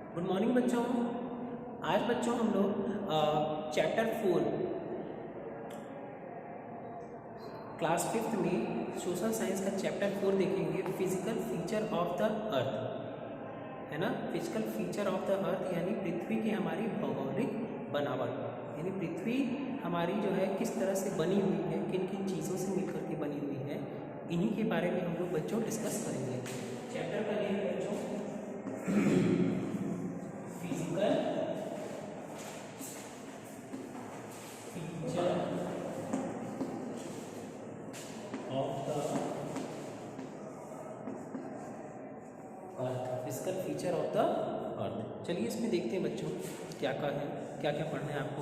Good morning बच्चों। आज बच्चों हम लोग चैप्टर 4 क्लास 5th में सोशल साइंस का चैप्टर 4 देखेंगे। फिजिकल फीचर ऑफ द अर्थ, है ना। फिजिकल फीचर ऑफ द अर्थ यानी पृथ्वी की हमारी भौगोलिक बनावट, यानी पृथ्वी हमारी जो है किस तरह से बनी हुई है, किन किन चीज़ों से मिलकर के बनी हुई है, इन्हीं के बारे में हम लोग बच्चों डिस्कस करेंगे। चैप्टर का नेम है बच्चों physical feature of the earth. Physical feature of the अर्थ। चलिए इसमें देखते हैं बच्चों क्या क्या है, क्या क्या पढ़ना है आपको।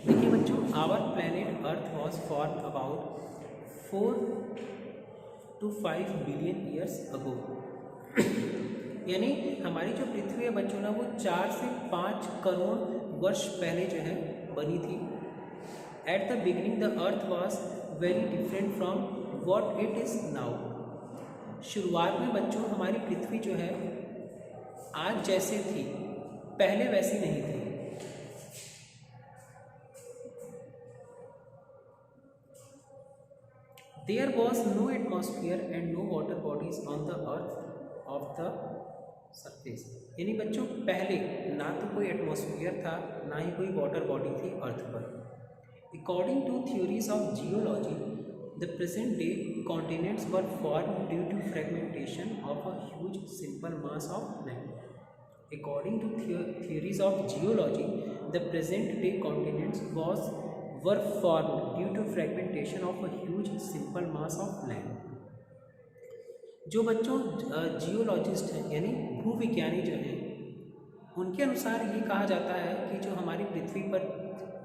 देखिए बच्चों, our planet earth was form about 4 to 5 billion years ago. यानी हमारी जो पृथ्वी है बच्चों ना, वो 4 से 5 करोड़ वर्ष पहले जो है बनी थी। At the beginning the earth was very different from what it is now. शुरुआत में बच्चों हमारी पृथ्वी जो है आज जैसे थी, पहले वैसी नहीं थी। There was no atmosphere and no water bodies on the earth of the surface। यानी बच्चों पहले ना तो कोई एटमॉस्फेयर था, ना ही कोई वाटर बॉडी थी अर्थ पर। According to theories of geology, the present day continents were formed due to fragmentation of a huge simple mass of land। According to theories of geology, the present day continents were formed due to fragmentation of a huge simple mass of land। जो बच्चों geologist हैं यानी भूविज्ञानी जो हैं, उनके अनुसार ये कहा जाता है कि जो हमारी पृथ्वी पर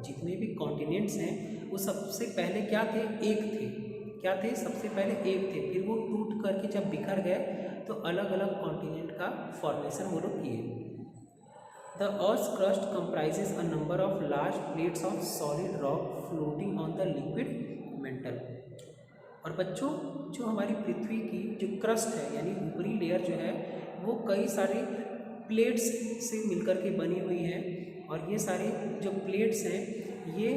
जितने भी कॉन्टिनेंट्स हैं वो सबसे पहले क्या थे, एक थे। क्या थे? सबसे पहले एक थे, फिर वो टूट करके जब बिखर गए तो अलग अलग कॉन्टिनेंट का फॉर्मेशन वो लोग किए। The Earth's crust comprises a number of large plates of solid rock floating on the liquid mantle। और बच्चों जो हमारी पृथ्वी की जो क्रस्ट है यानी ऊपरी लेयर जो है वो कई सारे प्लेट्स से मिलकर के बनी हुई है। और ये सारी जो प्लेट्स हैं ये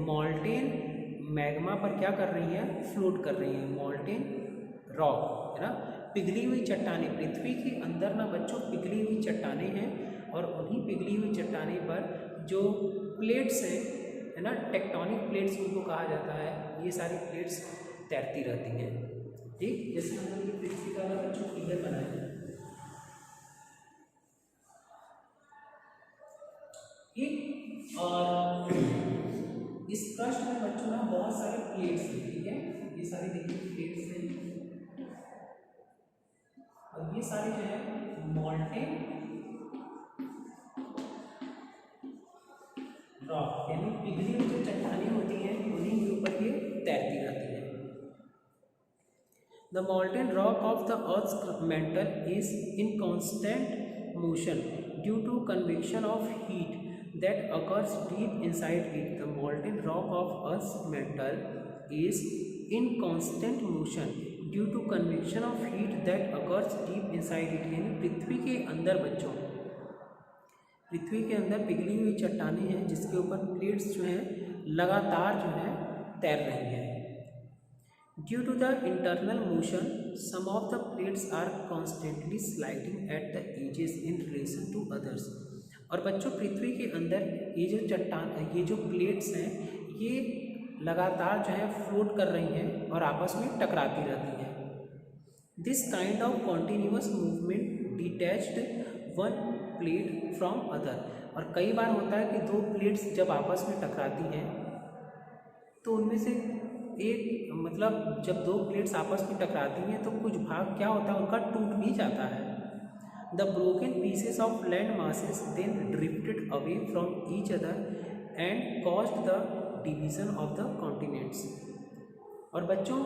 मॉल्टेन मैग्मा पर क्या कर रही हैं, फ्लोट कर रही हैं। मॉल्टेन रॉक है ना, पिघली हुई चट्टानें। पृथ्वी के अंदर ना बच्चों पिघली हुई चट्टानें हैं और उन्हीं पिघली हुई चट्टाने पर जो प्लेट्स हैं, है ना, टेक्टोनिक प्लेट्स उनको कहा जाता है, ये सारी प्लेट्स तैरती रहती हैं। ठीक, जैसे हम लोग पृथ्वी का बच्चों फिगर बनाए, ठीक। और इस क्रस्ट में बच्चों ना बहुत सारे प्लेट्स हैं, ठीक है। ये सारी देखिए प्लेट्स हैं और ये सारे जो है मॉल्टेन रॉक यानी पिघली हुई जो चट्टानें होती हैं उन्हीं के ऊपर ये तैरती रहती हैं। The molten rock of the earth's mantle is in constant motion due to convection of heat that occurs deep inside it. The molten rock of earth's mantle is in constant motion due to convection of heat that occurs deep inside it. यानी पृथ्वी के अंदर बच्चों, पृथ्वी के अंदर पिघली हुई चट्टानें हैं जिसके ऊपर प्लेट्स जो हैं लगातार जो है तैर रही हैं। Due to the internal motion some of the plates are constantly sliding at the edges in relation to others. और बच्चों पृथ्वी के अंदर ये जो चट्टान, ये जो प्लेट्स हैं ये लगातार जो है फ्लोट कर रही हैं और आपस में टकराती रहती हैं। This kind of continuous movement detached one plate from other. और कई बार होता है कि दो प्लेट्स जब आपस में टकराती हैं तो उनमें से एक, मतलब जब दो प्लेट्स आपस में टकराती हैं तो कुछ भाग क्या होता है उनका टूट भी जाता है। The broken pieces of land masses then drifted away from each other and caused the division of the continents. और बच्चों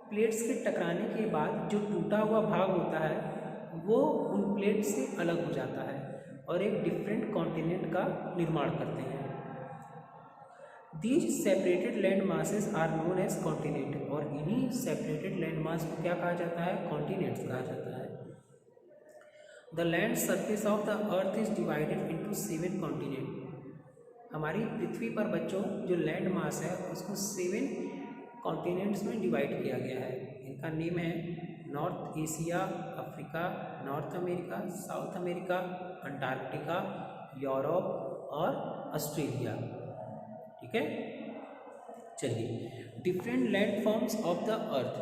प्लेट्स के टकराने के बाद जो टूटा हुआ भाग होता है वो उन प्लेट से अलग हो जाता है और एक डिफरेंट कॉन्टिनेंट का निर्माण करते हैं। These separated land masses are known as continent. और इन्हीं सेपरेटेड लैंड मास को क्या कहा जाता है, कॉन्टिनेंट्स कहा जाता है। The land surface of the earth is divided into 7 continent. हमारी पृथ्वी पर बच्चों जो लैंड मास है उसको 7 कॉन्टिनेंट्स में डिवाइड किया गया है। इनका नेम है north Asia, Africa, North America, South America, Antarctica, Europe और ऑस्ट्रेलिया। ठीक है, चलिए। Different land forms of the earth.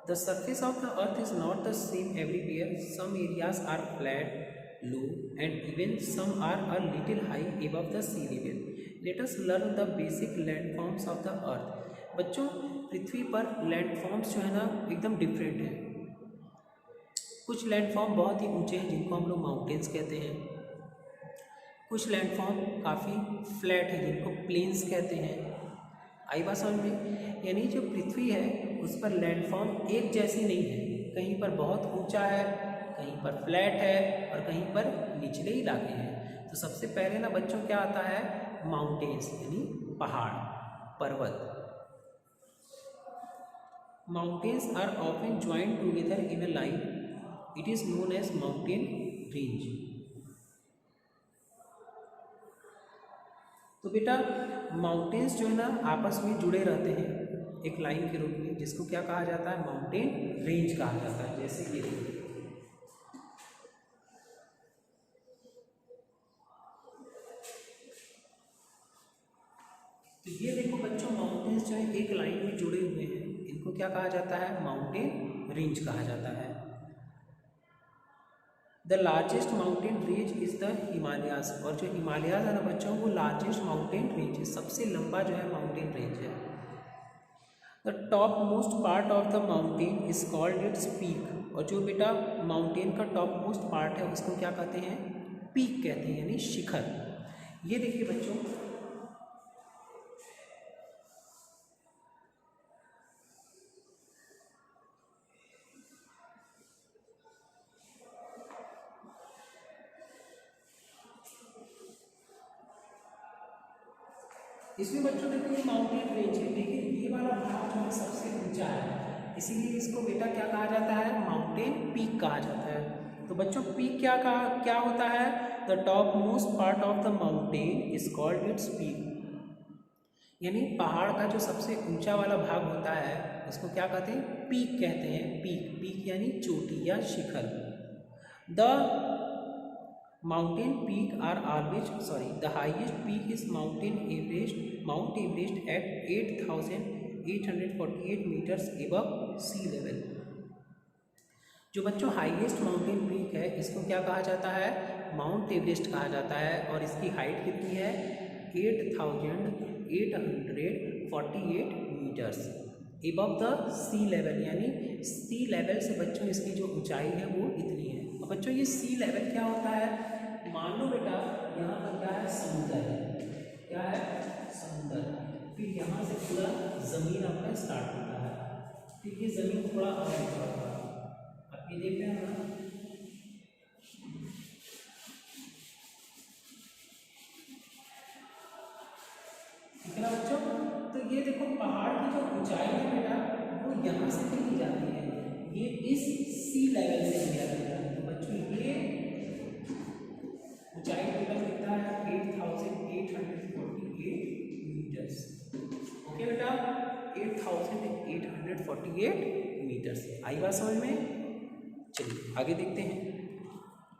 The surface of the earth is not the same everywhere. Some areas are flat, low, and even some are a little high above the sea level. Let us learn the basic landforms of the earth. बच्चों पृथ्वी पर landforms जो है ना एकदम different है। कुछ landform बहुत ही ऊंचे हैं जिनको हम लोग माउंटेन्स कहते हैं। कुछ लैंडफॉर्म काफ़ी फ्लैट है जिनको प्लेन्स कहते हैं। आई बात समझ में? यानी जो पृथ्वी है उस पर लैंडफॉर्म एक जैसी नहीं है। कहीं पर बहुत ऊंचा है, कहीं पर फ्लैट है और कहीं पर निचले इलाके हैं। तो सबसे पहले ना बच्चों क्या आता है, माउंटेन्स यानी पहाड़, पर्वत। Mountains are often joint together in a line, it is known as mountain range. तो बेटा माउंटेन्स जो है ना आपस में जुड़े रहते हैं एक लाइन के रूप में, जिसको क्या कहा जाता है, माउंटेन रेंज कहा जाता है। जैसे ये तो ये देखो बच्चों माउंटेन्स जो है एक लाइन में जुड़े हुए हैं, इनको क्या कहा जाता है, माउंटेन रेंज कहा जाता है। The largest mountain range is the Himalayas. और जो हिमालयाज है ना बच्चों वो लार्जेस्ट माउंटेन रेंज है, सबसे लंबा जो है माउंटेन रेंज है। The top most part of the mountain is called its peak. और जो बेटा माउंटेन का टॉप मोस्ट पार्ट है उसको क्या कहते हैं, पीक कहते हैं, यानी शिखर। ये देखिए बच्चों इसमें बच्चों देखो ये माउंटेन रेंज है, लेकिन ये वाला भाग जो है सबसे ऊंचा है, इसीलिए इसको बेटा क्या कहा जाता है, माउंटेन पीक कहा जाता है। तो बच्चों पीक क्या होता है, the top most part of the mountain is called its peak. यानी पहाड़ का जो सबसे ऊंचा वाला भाग होता है उसको क्या कहते हैं, पीक कहते हैं। पीक यानी चोटी या शिखर। The mountain peak are always the highest peak is Mount Everest at 8,848 metres above sea level. जो बच्चों हाईएस्ट माउंटेन पीक है इसको क्या कहा जाता है, माउंट एवरेस्ट कहा जाता है। और इसकी हाइट कितनी है, 8,848 metres above the sea level. यानी सी लेवल से बच्चों इसकी जो ऊंचाई है वो इतनी है। और बच्चों ये सी लेवल क्या होता है, मान लो बेटा यहाँ पर क्या है, समुद्र है, क्या है, समुद्र। फिर यहाँ से पूरा जमीन आपका स्टार्ट होता है, फिर ये जमीन थोड़ा और ऊपर होता है। आप ये देख रहे हैं ना, ठीक है ना बच्चों। तो ये देखो पहाड़ की जो ऊंचाई है बेटा वो यहाँ से ली जाती है, ये इस सी लेवल से लिया जाता है। तो बच्चों ये ऊंचाई टोटल कितना है, 8,848 मीटर्स। ओके बेटा 8,848 मीटर्स। आई बात समझ में? चलिए आगे देखते हैं।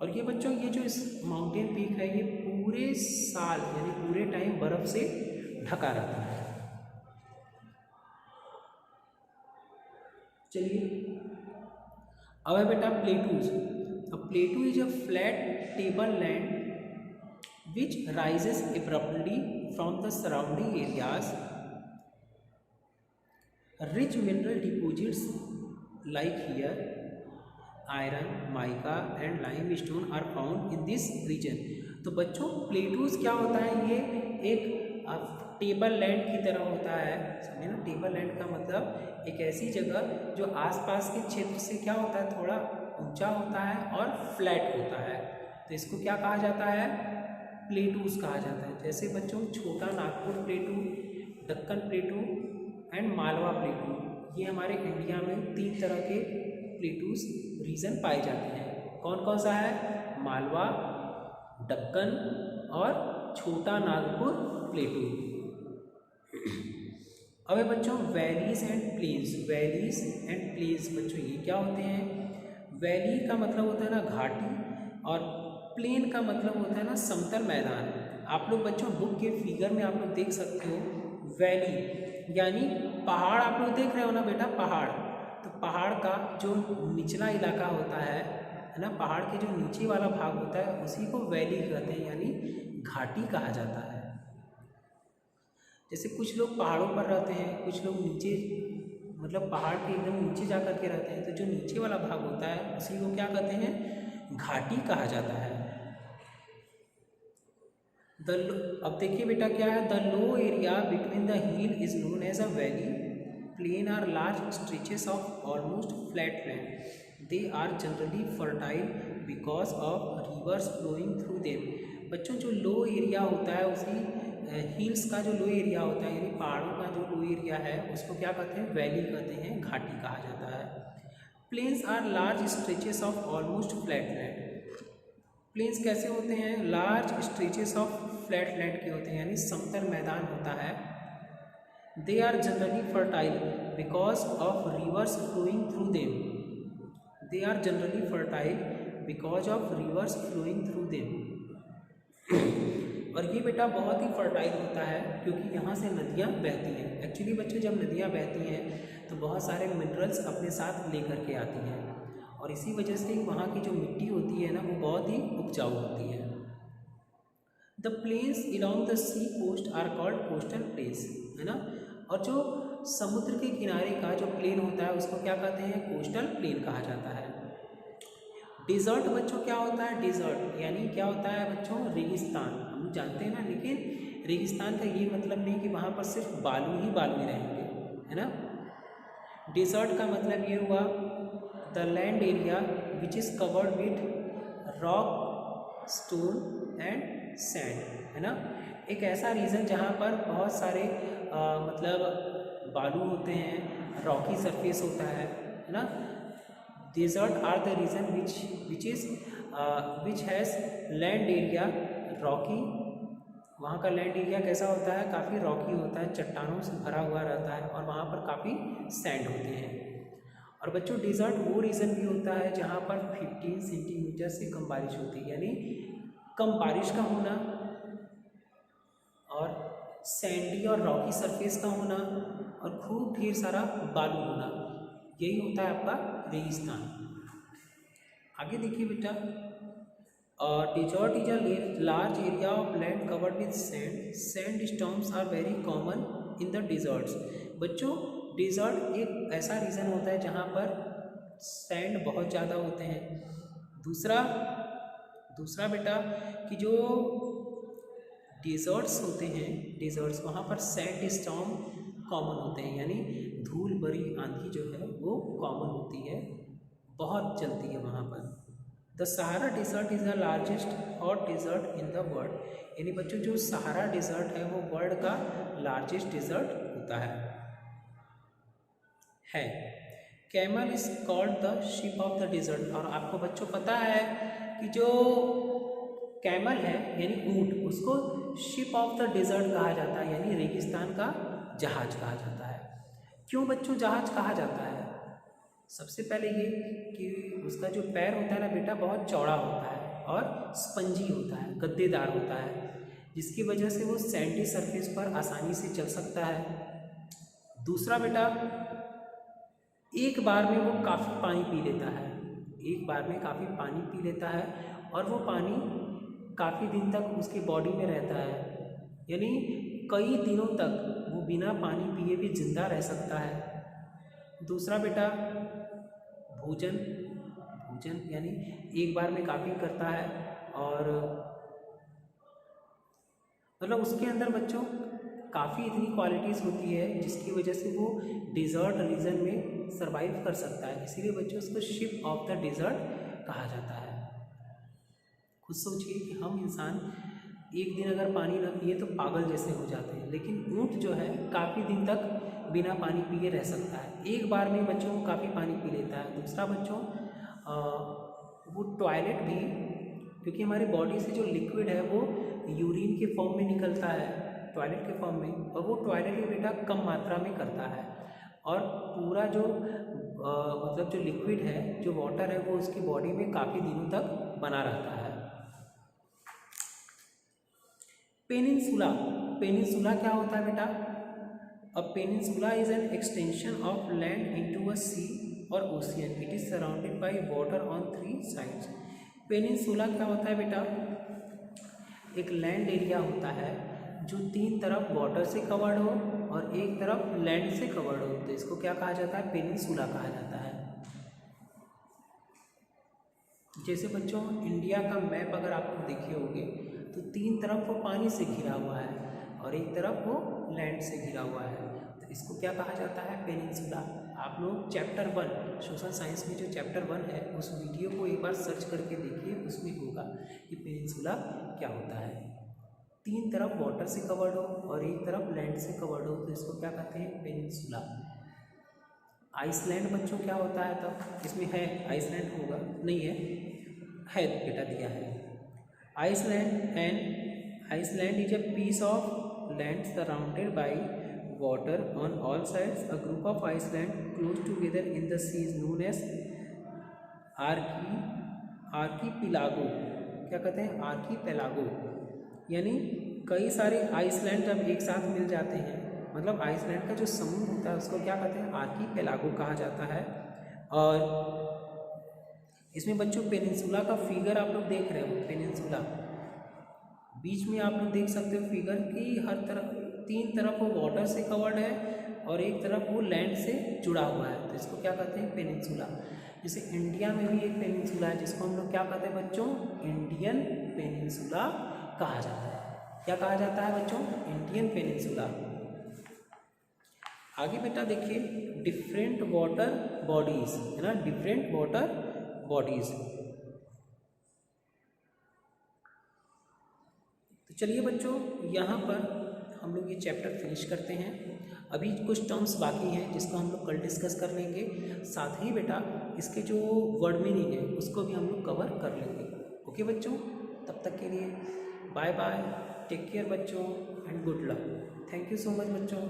और ये बच्चों ये जो इस माउंटेन पीक है ये पूरे साल यानी पूरे टाइम बर्फ से ढका रहता है। चलिए अब है बेटा प्लेटूज। अब प्लेटू is a flat table land which rises abruptly from the surrounding areas. Rich mineral deposits like here iron, mica and limestone are found in this region. तो बच्चों प्लेटूज क्या होता है, ये एक टेबल लैंड की तरह होता है, समझे ना। टेबल लैंड का मतलब एक ऐसी जगह जो आसपास के क्षेत्र से क्या होता है, थोड़ा ऊंचा होता है और फ्लैट होता है। तो इसको क्या कहा जाता है, प्लेटूज कहा जाता है। जैसे बच्चों छोटा नागपुर प्लेटू, दक्कन प्लेटू एंड मालवा प्लेटू, ये हमारे इंडिया में 3 तरह के प्लेटूज रीजन पाए जाते हैं। कौन कौन सा है? मालवा, दक्कन और छोटा नागपुर प्लेटू। अब है बच्चों valleys and plains. Valleys and plains बच्चों ये क्या होते हैं? वैली का मतलब होता है ना घाटी, और प्लेन का मतलब होता है ना समतल मैदान। आप लोग बच्चों बुक के फिगर में आप लोग देख सकते हो, वैली यानी पहाड़ आप लोग देख रहे हो ना बेटा, पहाड़। तो पहाड़ का जो निचला इलाका होता है ना, पहाड़ के जो नीचे वाला भाग होता है उसी को वैली कहते हैं, यानी घाटी कहा जाता है। जैसे कुछ लोग पहाड़ों पर रहते हैं, कुछ लोग नीचे मतलब पहाड़ के एकदम नीचे जा कर के रहते हैं, तो जो नीचे वाला भाग होता है उसी को क्या कहते हैं? घाटी कहा जाता है। अब देखिए बेटा क्या है, the low area between the hill is known as a valley. Plain are large stretches of almost flat land. They are generally fertile because of rivers flowing through them. बच्चों जो लो एरिया होता है उसी हिल्स का जो लो area होता है, यानी पहाड़ों का जो लो एरिया है उसको क्या कहते हैं? वैली कहते हैं, घाटी कहा जाता है। Plains are large stretches of almost flat land. Plains कैसे होते हैं? Large stretches of flat land के होते हैं, यानी समतल मैदान होता है। They are generally fertile because of rivers flowing through them. They are generally fertile because of rivers flowing through them. और ये बेटा बहुत ही फर्टाइल होता है क्योंकि यहाँ से नदियाँ बहती हैं। एक्चुअली बच्चों जब नदियाँ बहती हैं तो बहुत सारे मिनरल्स अपने साथ लेकर के आती हैं, और इसी वजह से वहाँ की जो मिट्टी होती है ना वो बहुत ही उपजाऊ होती है। The plains along the sea coast are called coastal plains, है ना। और जो समुद्र के किनारे का जो प्लेन होता है उसको क्या कहते हैं? कोस्टल प्लेन कहा जाता है। डिज़र्ट बच्चों क्या होता है? डिज़र्ट यानी क्या होता है बच्चों? रेगिस्तान। हम जानते हैं ना, लेकिन रेगिस्तान का ये मतलब नहीं कि वहाँ पर सिर्फ बालू ही बालू रहेंगे, है ना। डिज़र्ट का मतलब ये हुआ the land area which is covered with rock, stone and sand, है ना। एक ऐसा रीजन जहाँ पर बहुत सारे मतलब बालू होते हैं, रॉकी सरफेस होता है ना। Desert are the region which has land area Rocky. वहाँ का लैंड एरिया कैसा होता है? काफ़ी रॉकी होता है, चट्टानों से भरा हुआ रहता है, और वहाँ पर काफ़ी सैंड होते हैं। और बच्चों डिज़र्ट वो रीजन भी होता है जहाँ पर 15 सेंटीमीटर से कम बारिश होती है, यानी कम बारिश का होना, और सैंडी और रॉकी सरफेस का होना, और खूब ढेर सारा बालू होना, यही होता है आपका रेगिस्तान। आगे देखिए बेटा, desert is a large area of land covered with sand. Sand storms are very common in the deserts. बच्चों डिजर्ट एक ऐसा रीजन होता है जहाँ पर सैंड बहुत ज़्यादा होते हैं। दूसरा बेटा कि जो डिजर्ट्स होते हैं, डिजर्ट्स वहाँ पर सैंड स्टॉर्म कॉमन होते हैं, यानी धूल भरी आंधी जो है वो कॉमन होती है, बहुत चलती है वहाँ पर। The Sahara desert is the largest hot desert in the world. यानी बच्चों जो सहारा डिज़र्ट है वो वर्ल्ड का लार्जेस्ट डिज़र्ट होता है। Camel is called the ship of the desert. और आपको बच्चों पता है कि जो कैमल है यानी ऊँट, उसको शिप ऑफ द डिज़र्ट कहा जाता है, यानी रेगिस्तान का जहाज कहा जाता है। क्यों बच्चों जहाज कहा जाता है? सबसे पहले ये कि उसका जो पैर होता है ना बेटा बहुत चौड़ा होता है और स्पंजी होता है, गद्देदार होता है, जिसकी वजह से वो सैंडी सरफेस पर आसानी से चल सकता है। दूसरा बेटा एक बार में वो काफ़ी पानी पी लेता है, एक बार में काफ़ी पानी पी लेता है, और वो पानी काफ़ी दिन तक उसकी बॉडी में रहता है, यानी कई दिनों तक वो बिना पानी पिए भी जिंदा रह सकता है। दूसरा बेटा भोजन यानी एक बार में काफ़ी करता है, और मतलब उसके अंदर बच्चों काफ़ी इतनी क्वालिटीज़ होती है जिसकी वजह से वो डिज़र्ट रीजन में सरवाइव कर सकता है, इसीलिए बच्चों उसको शिप ऑफ द डिज़र्ट कहा जाता है। खुद सोचिए कि हम इंसान एक दिन अगर पानी ना पिए तो पागल जैसे हो जाते हैं, लेकिन ऊँट जो है काफ़ी दिन तक बिना पानी पिए रह सकता है, एक बार में बच्चों काफ़ी पानी पी लेता है। दूसरा बच्चों वो टॉयलेट भी, क्योंकि हमारी बॉडी से जो लिक्विड है वो यूरिन के फॉर्म में निकलता है, टॉयलेट के फॉर्म में, और वो टॉयलेट भी बेटा कम मात्रा में करता है, और पूरा जो मतलब जो लिक्विड है, जो वाटर है, वो उसकी बॉडी में काफ़ी दिनों तक बना रहता है। पेनिनसुला, पेनिनसुला क्या होता है बेटा? A peninsula is an extension of land into a sea और ocean. It is surrounded by water on 3 sides. Peninsula क्या होता है बेटा? एक लैंड एरिया होता है जो 3 तरफ वाटर से कवर्ड हो और एक तरफ लैंड से कवर्ड हो, तो इसको क्या कहा जाता है? पेनिनसुला कहा जाता है। जैसे बच्चों इंडिया का मैप अगर आप लोग देखे होंगे तो 3 तरफ वो पानी से घिरा हुआ है और एक तरफ वो लैंड से घिरा हुआ है, तो इसको क्या कहा जाता है? पेनिनसुला। आप लोग चैप्टर 1 सोशल साइंस में जो चैप्टर 1 है उस वीडियो को एक बार सर्च करके देखिए, उसमें होगा कि पेनिनसुला क्या होता है। 3 तरफ वाटर से कवर्ड हो और एक तरफ लैंड से कवर्ड हो, तो इसको क्या कहते हैं? पेनिनसुला। आइसलैंड बच्चों क्या होता है? तब इसमें है आइसलैंड, होगा नहीं है बेटा, दिया है। Island is a piece of land surrounded by water on all sides. A group of island close together in the sea is known as archipelago. क्या कहते हैं? आर्कीपेलागो। यानी कई सारे आइसलैंड जब एक साथ मिल जाते हैं, मतलब आइसलैंड का जो समूह होता है उसको क्या कहते हैं? आर्कीपेलागो कहा जाता है। और इसमें बच्चों पेनिनसुला का फिगर आप लोग देख रहे हो, पेनिनसुला बीच में आप लोग देख सकते हो फिगर की हर तरफ 3 तरफ वो वाटर से कवर्ड है और एक तरफ वो लैंड से जुड़ा हुआ है, तो इसको क्या कहते हैं? पेनिनसुला। जैसे इंडिया में भी एक पेनिनसुला है जिसको हम लोग क्या कहते हैं बच्चों? इंडियन पेनिनसुला कहा जाता है। क्या कहा जाता है बच्चों? Indian peninsula. आगे बेटा देखिए, डिफरेंट वाटर बॉडीज है ना, डिफरेंट वाटर बॉडीज। तो चलिए बच्चों यहाँ पर हम लोग ये चैप्टर फिनिश करते हैं। अभी कुछ टर्म्स बाकी हैं जिसको हम लोग कल डिस्कस कर लेंगे, साथ ही बेटा इसके जो वर्ड मीनिंग है उसको भी हम लोग कवर कर लेंगे। ओके बच्चों, तब तक के लिए बाय बाय, टेक केयर बच्चों and good luck. Thank you so much बच्चों।